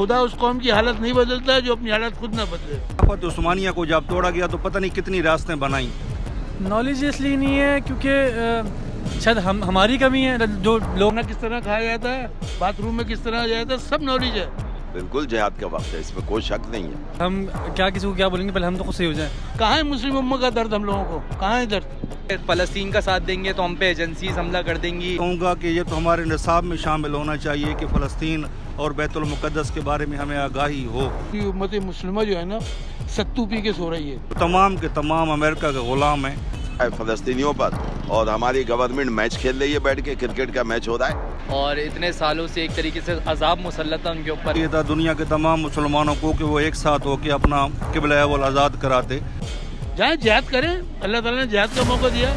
खुदा उस कौम की हालत नहीं बदलता है जो अपनी हालत खुद ना बदले। खिलाफत उस्मानिया को जब तोड़ा गया तो पता नहीं कितनी रास्तें बनाई। नॉलेज इसलिए नहीं है क्योंकि शायद हमारी कमी है। जो लोग खाना किस तरह खाया जाता है, बाथरूम में किस तरह जाता है, सब नॉलेज है। बिल्कुल जिहाद का वक्त है, इसमें कोई शक नहीं है। हम क्या किसी को क्या बोलेंगे, पहले हम तो खुद सही हो जाएं। कहाँ है मुस्लिम उम्मा का दर्द हम लोगों को, कहाँ है दर्द? फ़लस्तीन का साथ देंगे तो हम पे एजेंसीज हमला कर देंगी। कहूँगा कि ये तो हमारे निसाब में शामिल होना चाहिए कि फ़लस्तीन और बैतुल मुक़द्दस के बारे में हमें आगाही हो। उम्मत मुस्लिमा जो है ना, सत्तू पी के सो रही है। तमाम के तमाम अमेरिका के ग़ुलाम हैं फ़लस्तीनियों पर, और हमारी गवर्नमेंट मैच खेल रही है, बैठ के क्रिकेट का मैच हो रहा है। और इतने सालों से एक तरीके से अजाब मुसल्लत है उनके ऊपर। ये था दुनिया के तमाम मुसलमानों को कि वो एक साथ होकर अपना क़िबला अव्वल आज़ाद कराते। जाए जिहाद करें, अल्लाह ताला ने जिहाद का मौका दिया।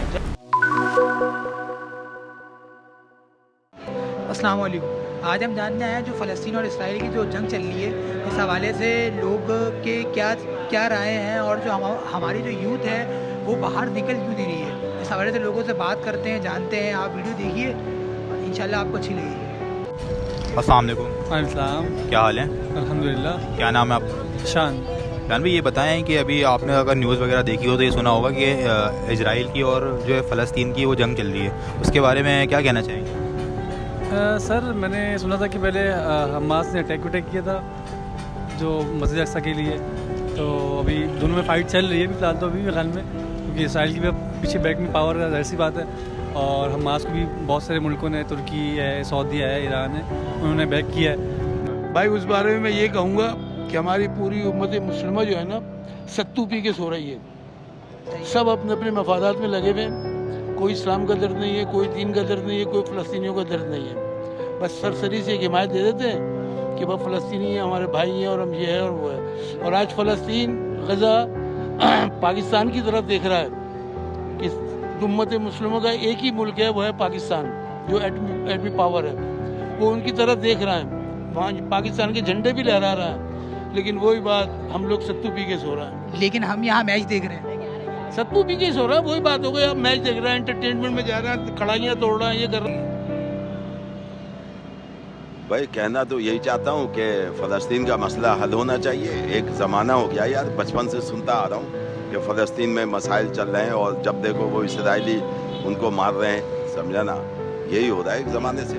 अस्सलाम वालेकुम। आज हम जानने आए हैं जो फ़लस्तीन और इसराइल की जो जंग चल रही है, इस हवाले से लोग के क्या राय हैं और जो हमारी जो यूथ है वो बाहर निकल क्यों नहीं रही है, इस हवाले से लोगों से बात करते हैं, जानते हैं। आप वीडियो देखिए, इंशाल्लाह आपको अच्छी लगेगी। अस्सलाम वालेकुम। अस्सलाम। क्या हाल है? अल्हम्दुलिल्लाह। क्या नाम है आपका? शान। शान भाई, ये बताएं कि अभी आपने अगर न्यूज़ वगैरह देखी हो तो ये सुना होगा कि इजराइल की और जो है फ़लस्तीन की वो जंग चल रही है, उसके बारे में क्या कहना चाहेंगे? सर, मैंने सुना था कि पहले हमास ने अटैक किया था जो मस्जिद अक्सा के लिए, तो अभी दोनों में फ़ाइट चल रही है अभी फ़िलहाल तो अभी ख्याल में, क्योंकि इसराइल की भी पीछे बैकिंग पावर है, ऐसी बात है। और हमास को भी बहुत सारे मुल्कों ने, तुर्की है, सऊदी है, ईरान है, उन्होंने बैक किया है। भाई उस बारे में मैं ये कहूँगा कि हमारी पूरी उम्मत मुस्लिमा जो है ना, सत्तू पी के सो रही है। सब अपने अपने मफादात में लगे हुए हैं। कोई इस्लाम का दर्द नहीं है, कोई दीन का दर्द नहीं है, कोई फ़लस्तीनियों का दर्द नहीं है। बस सरसरी से एक हिमायत दे देते हैं कि वह फ़लस्तीनी है, हमारे भाई हैं और हम ये है और वो है। और आज फ़लस्तीन, गज़ा पाकिस्तान की तरफ देख रहा है कि उम्मत मुस्लिमों का एक ही मुल्क है, वो है पाकिस्तान, जो एटमी पावर है, वो उनकी तरफ देख रहा है। वहाँ पाकिस्तान के झंडे भी लहरा रहा है, लेकिन वही बात, हम लोग सत्तू पी के सो रहा है। लेकिन हम यहाँ मैच देख रहे हैं, सत्तू पी के सो रहा है, वही बात हो गई। अब मैच देख रहा है, एंटरटेनमेंट में जा रहा है, कड़ाइयाँ तोड़ रहा है, ये कर रहा है। भाई कहना तो यही चाहता हूँ कि फ़लस्तीन का मसला हल होना चाहिए। एक ज़माना हो गया यार, बचपन से सुनता आ रहा हूँ कि फ़लस्तीन में मसाइल चल रहे हैं और जब देखो वो इसराइली उनको मार रहे हैं, समझा ना, यही हो रहा है एक ज़माने से।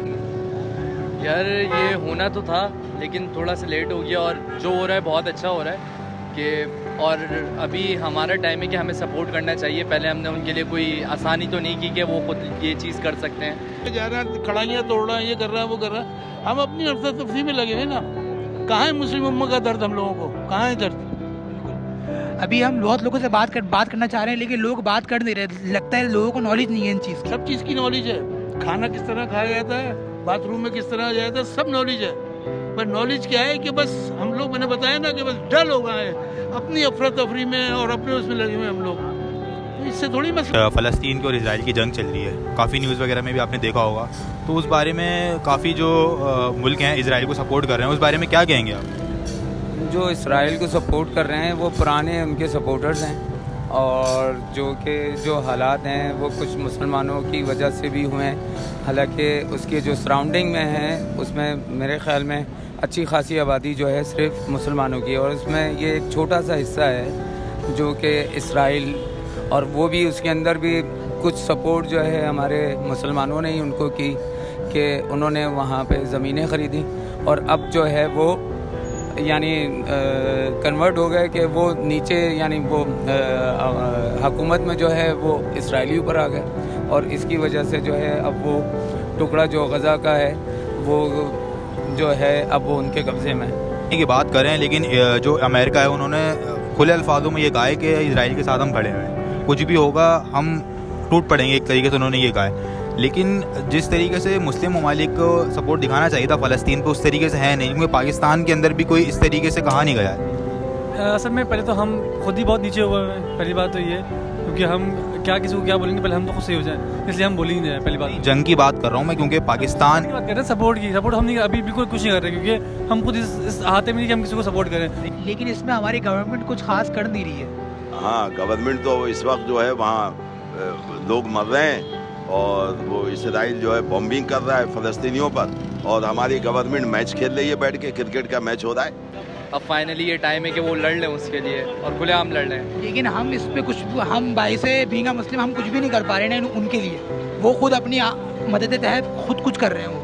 यार ये होना तो था, लेकिन थोड़ा सा लेट हो गया, और जो हो रहा है बहुत अच्छा हो रहा है कि, और अभी हमारा टाइम है कि हमें सपोर्ट करना चाहिए। पहले हमने उनके लिए कोई आसानी तो नहीं की कि वो खुद ये चीज़ कर सकते हैं। जा रहा है, कड़ाइयाँ तोड़ रहा है, ये कर रहा है, वो कर रहा है। हम अपनी अफसर तफसी में लगे हुए ना। कहाँ है मुस्लिम उम्मा का दर्द हम लोगों को, कहाँ है दर्द? अभी हम बहुत लोगों से बात करना चाह रहे हैं, लेकिन लोग बात कर नहीं रहे। लगता है लोगों को नॉलेज नहीं है इन चीज़ की। सब चीज़ की नॉलेज है। खाना किस तरह खाया जाता है, बाथरूम में किस तरह जाता है, सब नॉलेज है। पर नॉलेज क्या है कि बस हम लोग, मैंने बताया ना कि बस डल हो गए हैं अपनी अफरा तफरी में और अपने उसमें लगे हुए हम लोग। तो इससे थोड़ी मसला। फ़लस्तीन की और इजराइल की जंग चल रही है, काफ़ी न्यूज़ वगैरह में भी आपने देखा होगा, तो उस बारे में काफ़ी जो मुल्क हैं इजराइल को सपोर्ट कर रहे हैं, उस बारे में क्या कहेंगे आप? जो इसराइल को सपोर्ट कर रहे हैं वो पुराने उनके सपोर्टर्स हैं, और जो हालात हैं वो कुछ मुसलमानों की वजह से भी हुए हैं। हालांकि उसके जो सराउंडिंग में हैं उसमें मेरे ख़्याल में अच्छी खासी आबादी जो है सिर्फ मुसलमानों की, और उसमें ये एक छोटा सा हिस्सा है जो कि इसराइल, और वो भी उसके अंदर भी कुछ सपोर्ट जो है हमारे मुसलमानों ने ही उनको की कि उन्होंने वहाँ पे ज़मीनें ख़रीदी, और अब जो है वो यानी कन्वर्ट हो गए कि वो नीचे, यानी वो हुकूमत में जो है वो इसराइली ऊपर आ गए, और इसकी वजह से जो है अब वो टुकड़ा जो गज़ा का है वो जो है अब वो उनके कब्ज़े में है। की बात करें, लेकिन जो अमेरिका है उन्होंने खुले अल्फाजों में ये कहा है कि इजराइल के साथ हम खड़े हैं, कुछ भी होगा हम टूट पड़ेंगे, एक तरीके से उन्होंने ये कहा है। लेकिन जिस तरीके से मुस्लिम ममालिक को सपोर्ट दिखाना चाहिए था फ़लस्तीन पे, उस तरीके से है नहीं, क्योंकि पाकिस्तान के अंदर भी कोई इस तरीके से कहा नहीं गया है। असल में पहले तो हम खुद ही बहुत नीचे हुए हैं, पहली बात तो ये, क्योंकि हम क्या किसी को क्या बोलेंगे, पहले हम तो खुद सही हो जाएं, इसलिए हम बोल ही नहीं रहे। पहली बात जंग की बात कर रहा हूँ मैं, क्योंकि पाकिस्तान की बात कर रहे हैं, सपोर्ट हम नहीं, अभी बिल्कुल कुछ नहीं कर रहे, क्योंकि हम खुद इस हाथे में नहीं कि हम किसी को सपोर्ट करें। लेकिन इसमें हमारी गवर्नमेंट कुछ खास कर नहीं रही है। हाँ, गवर्नमेंट तो इस वक्त जो है वहाँ लोग मर रहे हैं और वो इसराइल जो है बॉम्बिंग कर रहा है फ़लस्तीनियों पर, और हमारी गवर्नमेंट मैच खेल रही है बैठ के, क्रिकेट का मैच हो रहा है। अब फाइनली ये टाइम है कि वो लड़ लें उसके लिए, और खुलेआम लड़ लें। लेकिन हम इस पे कुछ, हम भाई से बींगा मुस्लिम हम कुछ भी नहीं कर पा रहे हैं उनके लिए। वो खुद अपनी मदद के तहत खुद कुछ कर रहे हैं। वो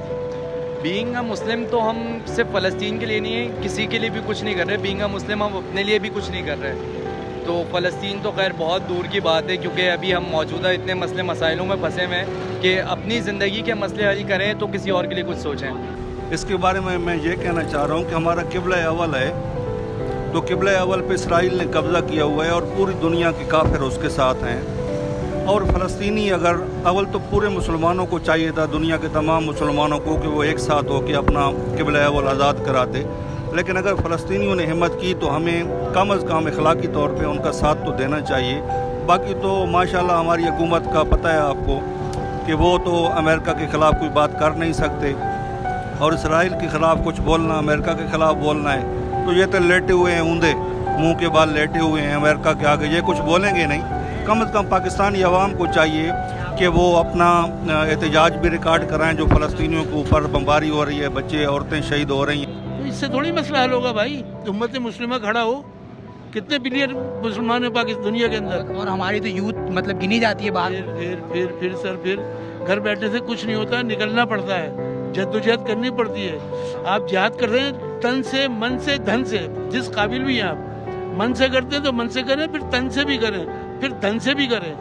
बीइंग अ मुस्लिम तो हम सिर्फ फ़लस्तीन के लिए नहीं है, किसी के लिए भी कुछ नहीं कर रहे। बीइंग अ मुस्लिम हम अपने लिए भी कुछ नहीं कर रहे। तो फ़लस्तीन तो खैर बहुत दूर की बात है, क्योंकि अभी हम मौजूदा इतने मसले मसाइलों में फंसे हुए हैं कि अपनी ज़िंदगी के मसले हल करें तो किसी और के लिए कुछ सोचें। इसके बारे में मैं ये कहना चाह रहा हूँ कि हमारा किबला अव्वल है, तो किबला अव्वल पे इसराइल ने कब्ज़ा किया हुआ है और पूरी दुनिया के काफिर उसके साथ हैं। और फ़लस्तीनी अगर अव्वल तो पूरे मुसलमानों को चाहिए था, दुनिया के तमाम मुसलमानों को, कि वो एक साथ होकर अपना किबला अव्वल आज़ाद कराते। लेकिन अगर फ़लस्तीनियों ने हिम्मत की तो हमें कम अज़ कम अखलाकी तौर पे उनका साथ तो देना चाहिए। बाकी तो माशाल्लाह हमारी हुकूमत का पता है आपको कि वो तो अमेरिका के ख़िलाफ़ कोई बात कर नहीं सकते, और इसराइल के ख़िलाफ़ कुछ बोलना, अमेरिका के ख़िलाफ़ बोलना है तो ये तो लेटे हुए हैं, ऊंधे मुंह के बाल लेटे हुए हैं अमेरिका के आगे, ये कुछ बोलेंगे नहीं। कम से कम पाकिस्तानी अवाम को चाहिए कि वो अपना एहतजाज भी रिकॉर्ड कराएं जो फ़लस्तीनियों के ऊपर बमबारी हो रही है, बच्चे औरतें शहीद हो रही हैं। तो इससे थोड़ी मसला हल होगा भाई। उम्मत मुस्लिमा खड़ा हो, कितने बिलियन मुसलमान है पाकिस्तान दुनिया के अंदर, और हमारी तो यूथ मतलब गिनी जाती है बाहर। फिर घर बैठने से कुछ नहीं होता, निकलना पड़ता है, जद्दोजहद करनी पड़ती है। आप जिहाद कर रहे हैं तन से, मन से, धन से, जिस काबिल भी हैं आप। मन से करते हैं तो मन से करें, फिर तन से भी करें, फिर धन से भी करें।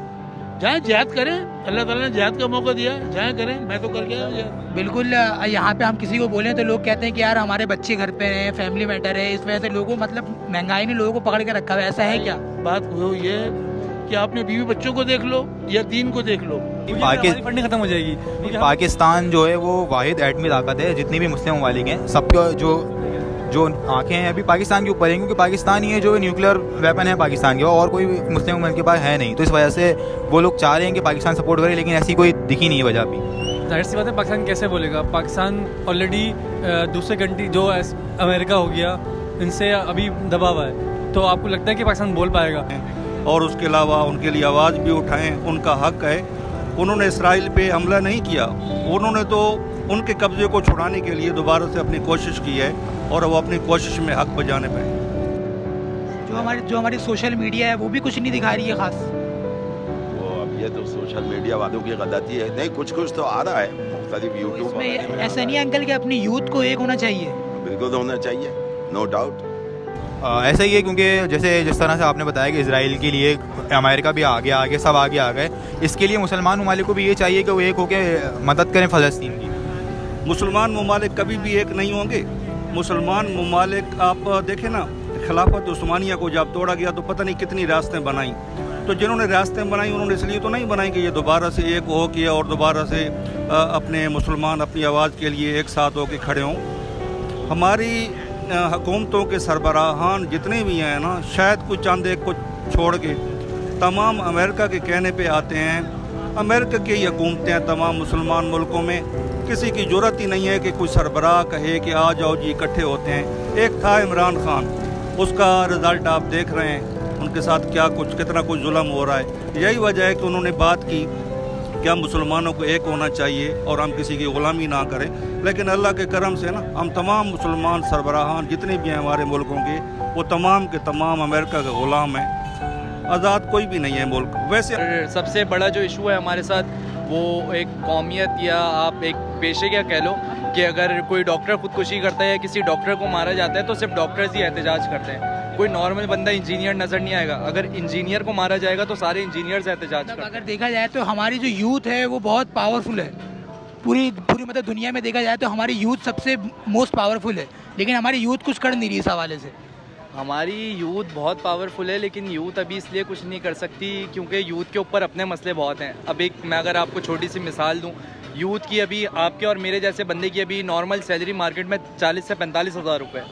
जहाँ जिहाद करें, अल्लाह ताला ने जिहाद का मौका दिया, जहाँ करें। मैं तो करके आया। बिल्कुल। यहाँ पे हम किसी को बोलें तो लोग कहते हैं कि यार हमारे बच्चे घर पे हैं, फैमिली मैटर है, इस वजह से लोगों मतलब महंगाई ने लोगों को पकड़ के रखा हुआ है। ऐसा है क्या? बात वो ये कि आपने बीवी बच्चों को देख लो या दीन को देख लो, फंडिंग खत्म हो जाएगी। पाकिस्तान जो है वो वाहिद एटमी ताकत है, जितनी भी मुस्लिम ममालिक हैं सबके जो आंखें हैं अभी पाकिस्तान के ऊपर हैं, क्योंकि पाकिस्तान ही है जो न्यूक्लियर वेपन है पाकिस्तान के, और कोई मुस्लिम मुल्क के पास है नहीं। तो इस वजह से वो लोग चाह रहे हैं कि पाकिस्तान सपोर्ट करे, लेकिन ऐसी कोई दिखी नहीं है वजह अभी। जाहिर सी बात है, पाकिस्तान कैसे बोलेगा? पाकिस्तान ऑलरेडी दूसरे कंट्री जो अमेरिका हो गया, इनसे अभी दबा हुआ है। तो आपको लगता है कि पाकिस्तान बोल पाएगा? और उसके अलावा उनके लिए आवाज़ भी उठाएं, उनका हक है। उन्होंने इसराइल पे हमला नहीं किया, उन्होंने तो उनके कब्ज़े को छुड़ाने के लिए दोबारा से अपनी कोशिश की है, और वो अपनी कोशिश में हक बजाने पे है। जो हमारी सोशल मीडिया है वो भी कुछ नहीं दिखा रही है खास। वो अब ये तो सोशल मीडिया वालों की गलती है। नहीं, कुछ तो आ रहा है मुख्तलिफ यूट्यूब में। ऐसा नहीं अंकल कि अपनी यूथ को एक होना चाहिए? बिल्कुल होना चाहिए, नो डाउट। ऐसा ही है, क्योंकि जैसे जिस तरह से आपने बताया कि इसराइल के लिए अमेरिका भी आगे सब आगे आ गए, इसके लिए मुसलमान ममालिक को भी ये चाहिए कि वो एक होकर मदद करें फ़लस्तीन की। मुसलमान ममालिक कभी भी एक नहीं होंगे। मुसलमान ममालिक आप देखें ना, खिलाफत उस्मानिया को जब तोड़ा गया तो पता नहीं कितनी रियासतें बनाई। तो जिन्होंने रियासतें बनाई उन्होंने इसलिए तो नहीं बनाई कि ये दोबारा से एक हो के और दोबारा से अपने मुसलमान अपनी आवाज़ के लिए एक साथ होकर खड़े हों। हमारी हुकूमतों के सरबराहान जितने भी हैं ना, शायद कुछ चंद एक को छोड़ के तमाम अमेरिका के कहने पे आते हैं। अमेरिका की ही हुकूमतें हैं तमाम मुसलमान मुल्कों में, किसी की ज़रूरत ही नहीं है कि कोई सरबराह कहे कि आ जाओ जी इकट्ठे होते हैं। एक था इमरान खान, उसका रिज़ल्ट आप देख रहे हैं, उनके साथ कितना कुछ जुल्म हो रहा है। यही वजह है कि उन्होंने बात की कि हम मुसलमानों को एक होना चाहिए और हम किसी की ग़ुलामी ना करें। लेकिन अल्लाह के करम से ना हम तमाम मुसलमान सरबराहान जितने भी हैं हमारे मुल्कों के, वो तमाम के तमाम अमेरिका के ग़ुलाम हैं, आज़ाद कोई भी नहीं है मुल्क। वैसे सबसे बड़ा जो इशू है हमारे साथ वो एक कौमियत या आप एक पेशे क्या कह लो कि अगर कोई डॉक्टर खुदकुशी करता है या किसी डॉक्टर को मारा जाता है तो सिर्फ डॉक्टर्स ही एहतजाज करते हैं। कोई नॉर्मल बंदा इंजीनियर नज़र नहीं आएगा। अगर इंजीनियर को मारा जाएगा तो सारे इंजीनियर्स एहतजाज करते हैं। अगर देखा जाए तो हमारी जो यूथ है वो बहुत पावरफुल है। पूरी मतलब दुनिया में देखा जाए तो हमारी यूथ सबसे मोस्ट पावरफुल है, लेकिन हमारी यूथ कुछ कर नहीं रही इस हवाले से। हमारी यूथ बहुत पावरफुल है, लेकिन यूथ अभी इसलिए कुछ नहीं कर सकती क्योंकि यूथ के ऊपर अपने मसले बहुत हैं। अब मैं अगर आपको छोटी सी मिसाल दूं, यूथ की अभी आपके और मेरे जैसे बंदे की अभी नॉर्मल सैलरी मार्केट में 40 से 45 हज़ार रुपये,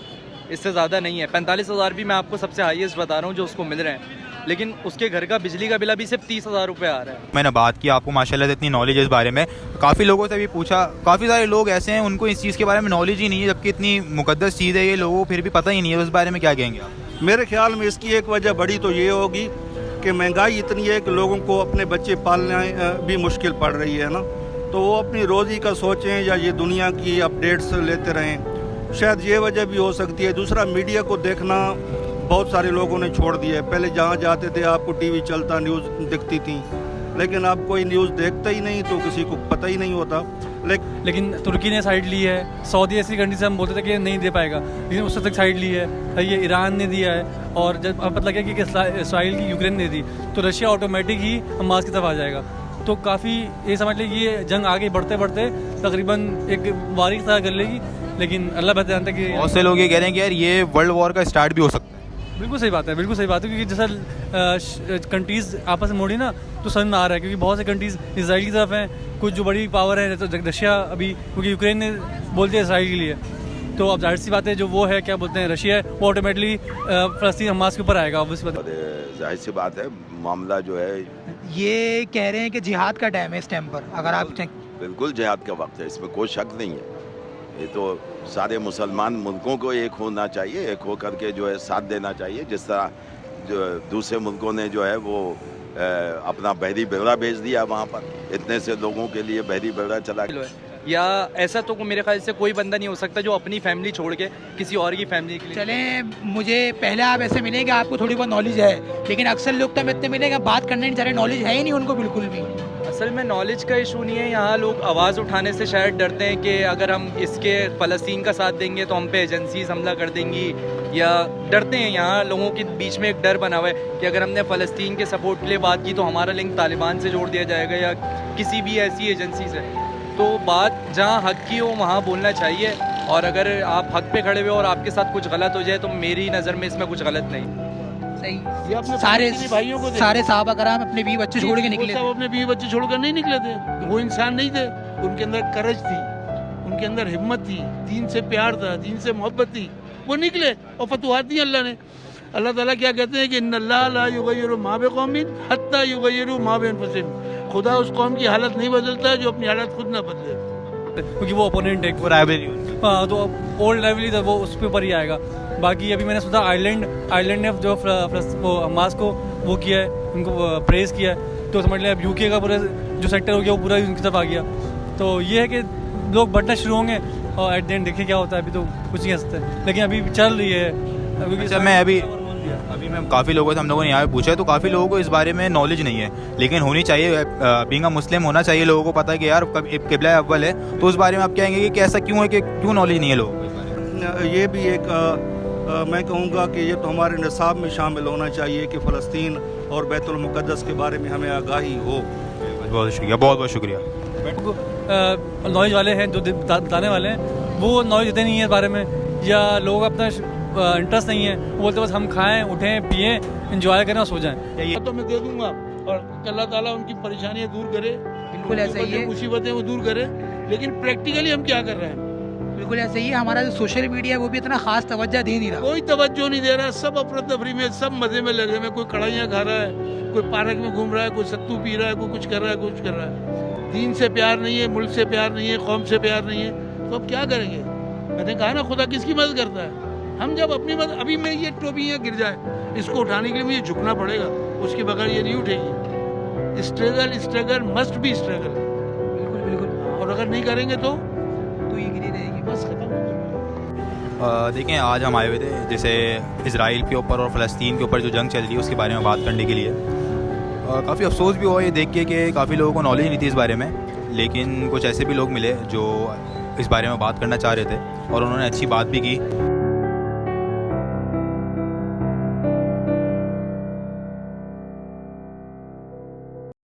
इससे ज़्यादा नहीं है। 45 हज़ार भी मैं आपको सबसे हाईएस्ट बता रहा हूँ जो उसको मिल रहे हैं, लेकिन उसके घर का बिजली का बिल अभी सिर्फ 30 हज़ार रुपये आ रहा है। मैंने बात की, आपको माशाल्लाह से इतनी नॉलेज है इस बारे में। काफ़ी लोगों से भी पूछा, काफ़ी सारे लोग ऐसे हैं उनको इस चीज़ के बारे में नॉलेज ही नहीं है, जबकि इतनी मुकद्दस चीज़ है ये, लोगों को फिर भी पता ही नहीं है। उस बारे में क्या कहेंगे आप? मेरे ख्याल में इसकी एक वजह बड़ी तो ये होगी कि महंगाई इतनी है कि लोगों को अपने बच्चे पालना भी मुश्किल पड़ रही है ना, तो वो अपनी रोज़ी का सोचें या ये दुनिया की अपडेट्स लेते रहें, शायद ये वजह भी हो सकती है। दूसरा, मीडिया को देखना बहुत सारे लोगों ने छोड़ दिया है। पहले जहाँ जाते थे आपको टीवी चलता, न्यूज़ दिखती थी, लेकिन अब कोई न्यूज़ देखता ही नहीं, तो किसी को पता ही नहीं होता। लेकिन तुर्की ने साइड ली है, सऊदी ऐसी कंट्री से हम बोलते थे कि नहीं दे पाएगा, लेकिन उससे तक साइड ली है, ये ईरान ने दिया है, और जब अब पता लगा कि इसराइल की यूक्रेन ने दी, तो रशिया ऑटोमेटिक ही हमास की तरफ आ जाएगा। तो काफ़ी ये समझ लें ये जंग आगे बढ़ते बढ़ते तकरीबन एक बारीक तरह कर लेगी, लेकिन अल्लाह बेहतर जानता है कि बहुत से लोग ये कह रहे हैं कि यार ये वर्ल्ड वॉर का स्टार्ट भी हो सकता है। बिल्कुल सही बात है, बिल्कुल सही बात है, क्योंकि जैसा कंट्रीज़ आपस में मोड़ी ना तो समझ में आ रहा है, क्योंकि बहुत से कंट्रीज़ इसराइल की तरफ हैं, कुछ जो बड़ी पावर है जैसे रशिया अभी, क्योंकि यूक्रेन ने बोल दिया इसराइल के लिए, तो अब जाहिर सी बात है जो वो है क्या बोलते हैं रशिया है, वो ऑटोमेटिकली फ़लस्तीन हमास के ऊपर आएगा। ऑब्वियस बात है, जाहिर सी बात है, मामला जो है ये कह रहे हैं कि जिहाद का टाइम है इस टाइम पर, अगर आप बिल्कुल जिहाद का वक्त है, इसमें कोई शक नहीं है। ये तो सारे मुसलमान मुल्कों को एक होना चाहिए, एक हो करके जो है साथ देना चाहिए, जिस तरह जो दूसरे मुल्कों ने जो है वो अपना बहरी बेड़ा भेज दिया वहाँ पर, इतने से लोगों के लिए बहरी बेड़ा चला गया। या ऐसा तो मेरे ख्याल से कोई बंदा नहीं हो सकता जो अपनी फैमिली छोड़ के किसी और की फैमिली के लिए चलें। मुझे पहले आप ऐसे मिलेंगे, आपको थोड़ी बहुत नॉलेज है, लेकिन अक्सर लोग तो इतने मिलेंगे बात करने नहीं चाह रहे, नॉलेज है ही नहीं उनको बिल्कुल भी। असल में नॉलेज का इशू नहीं है, यहाँ लोग आवाज़ उठाने से शायद डरते हैं कि अगर हम इसके फ़लस्तीन का साथ देंगे तो हम पे एजेंसीज हमला कर देंगी, या डरते हैं। यहाँ लोगों के बीच में एक डर बना हुआ है कि अगर हमने फ़लस्तीन के सपोर्ट के लिए बात की तो हमारा लिंक तालिबान से जोड़ दिया जाएगा या किसी भी ऐसी एजेंसी से। तो बात जहाँ हक की हो वहाँ बोलना चाहिए, और अगर आप हक पे खड़े हुए और आपके साथ कुछ गलत हो जाए तो मेरी नज़र में इसमें कुछ गलत नहीं। सही, अपने सारे भाइयों को सारे साहब कराम अपने बीवी बच्चे छोड़ के निकले, सब अपने बीवी बच्चे छोड़कर नहीं निकले थे, वो इंसान नहीं थे, उनके अंदर करज थी, उनके अंदर हिम्मत थी, दीन से प्यार था, दीन से मोहब्बत थी, वो निकले और फतवाहत दी अल्लाह ने। अल्लाह ताला क्या कहते हैं कि इन्नल्लाह ला युगय्यिरु मा बिक़ौमिन हत्ता युगय्यिरु मा बिअनफुसिहिम, खुदा उस कौम की हालत नहीं बदलता है जो अपनी हालत खुद ना बदले, क्योंकि वो अपोनेंट है, वो राइवलरी, हाँ, तो ओल्ड राइवलरी था, वो उस पे ऊपर ही आएगा। बाकी अभी मैंने सुना आयरलैंड ने जो वो हमास को वो किया है, उनको प्रेज़ किया है, तो समझ लें अब यूके का पूरा जो सेक्टर हो गया वो पूरा उनकी तरफ आ गया। तो ये है कि लोग बढ़ना शुरू होंगे और एट द एंड देखिए क्या होता है। अभी तो कुछ नहीं हंसते, लेकिन अभी चल रही है, क्योंकि मैं अभी मैं काफ़ी लोगों से हम लोगों ने यहाँ पे पूछा है, तो काफ़ी लोगों को इस बारे में नॉलेज नहीं है, लेकिन होनी चाहिए। बीइंग अ मुस्लिम होना चाहिए, लोगों को पता है कि यार क़िबला अव्वल है, तो उस बारे में आप कहेंगे कि ऐसा क्यों है, कि क्यों नॉलेज नहीं है लोगों को? ये भी एक मैं कहूँगा कि ये तो हमारे निसाब में शामिल होना चाहिए कि फ़लस्तीन और बैतुल मुक़द्दस के बारे में हमें आगाही हो। बहुत शुक्रिया, बहुत बहुत शुक्रिया। नॉलेज वाले हैं जो बताने वाले हैं, वो नॉलेज देते नहीं है इस बारे में, या लोगों का अपना इंटरेस्ट नहीं है, वो बोलते बस हम खाएं, उठें, पिएं, एंजॉय करें और सो जाएं। ये तो मैं दे दूंगा, और अल्लाह ताला उनकी परेशानियां दूर करे, बिल्कुल ऐसा ही है, मुसीबतें वो दूर करे, लेकिन प्रैक्टिकली हम क्या कर रहे हैं? बिल्कुल ऐसे ही हमारा जो सोशल मीडिया है वो भी इतना खास तवज्जो दे नहीं रहा, कोई तवज्जो नहीं दे रहा, सब अफरा तफरी में, सब मजे में लगे हुए, कोई कढ़ाइयाँ खा रहा है, कोई पार्क में घूम रहा है, कोई सत्तू पी रहा है, कोई कुछ कर रहा है, कुछ कर रहा है। दीन से प्यार नहीं है, मुल्क से प्यार नहीं है, कौम से प्यार नहीं है, तो अब क्या करेंगे? मैंने कहा ना, खुदा किसकी मदद करता है? हम जब अपनी मदद, अभी मैं ये टोपी यहाँ गिर जाए, इसको उठाने के लिए मुझे झुकना पड़ेगा, उसके बगैर ये नहीं उठेगी। स्ट्रगल मस्ट बी स्ट्रगल, बिल्कुल बिल्कुल, और अगर नहीं करेंगे तो ये गिरी रहेगी, बस खत्म। देखें, आज हम आए हुए थे जैसे इजराइल के ऊपर और फ़लस्तीन के ऊपर जो जंग चल रही है उसके बारे में बात करने के लिए। काफ़ी अफसोस भी हुआ ये देख के कि काफ़ी लोगों को नॉलेज नहीं थी इस बारे में, लेकिन कुछ ऐसे भी लोग मिले जो इस बारे में बात करना चाह रहे थे और उन्होंने अच्छी बात भी की।